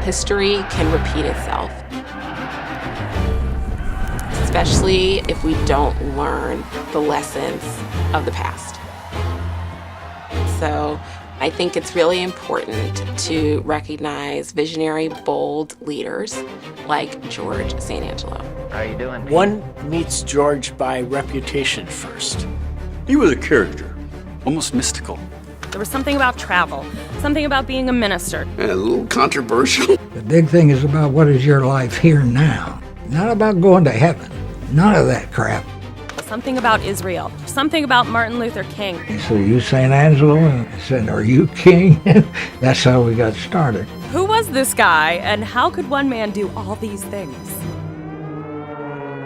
History can repeat itself, especially if we don't learn the lessons of the past. So I think it's really important to recognize visionary, bold leaders like George St. Angelo. How you doing, Pete? One meets George by reputation first. He was a character, almost mystical. There was something about travel, something about being a minister. And a little controversial. The big thing is about what is your life here now, not about going to heaven. None of that crap. Something about Israel, something about Martin Luther King. He said, "Are you St. Angelo?" And I said, "Are you king?" That's how we got started. Who was this guy, and how could one man do all these things?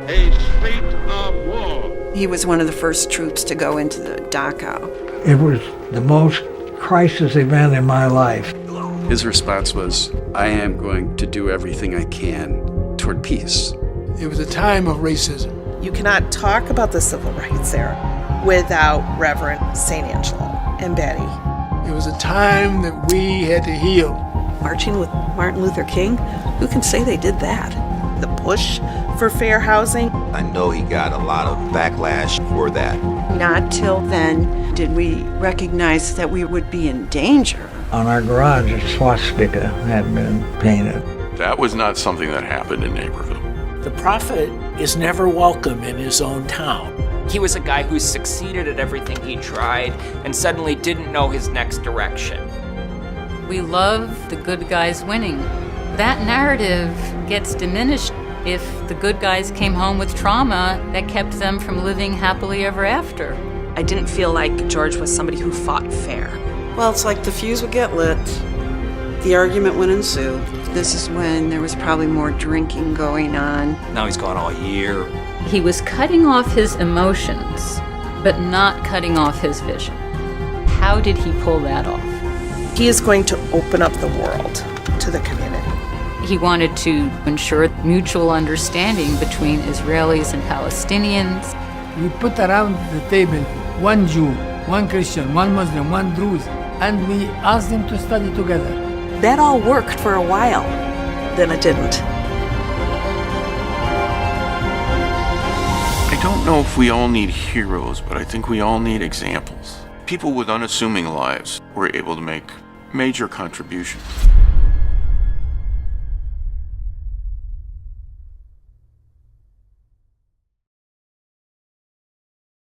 A state of war. He was one of the first troops to go into the Dachau. It was the most crisis event in my life. His response was, "I am going to do everything I can toward peace." It was a time of racism. You cannot talk about the civil rights era without Reverend St. Angelo and Betty. It was a time that we had to heal. Marching with Martin Luther King, who can say they did that? The push for fair housing. I know he got a lot of backlash for that. Not till then did we recognize that we would be in danger. On our garage, a swastika had been painted. That was not something that happened in Naperville. The prophet is never welcome in his own town. He was a guy who succeeded at everything he tried and suddenly didn't know his next direction. We love the good guys winning. That narrative gets diminished if the good guys came home with trauma that kept them from living happily ever after. I didn't feel like George was somebody who fought fair. Well, it's like the fuse would get lit. The argument would ensue. This is when there was probably more drinking going on. Now he's gone all year. He was cutting off his emotions, but not cutting off his vision. How did he pull that off? He is going to open up the world to the community. He wanted to ensure mutual understanding between Israelis and Palestinians. We put around the table one Jew, one Christian, one Muslim, one Druze, and we asked them to study together. That all worked for a while. Then it didn't. I don't know if we all need heroes, but I think we all need examples. People with unassuming lives were able to make major contributions.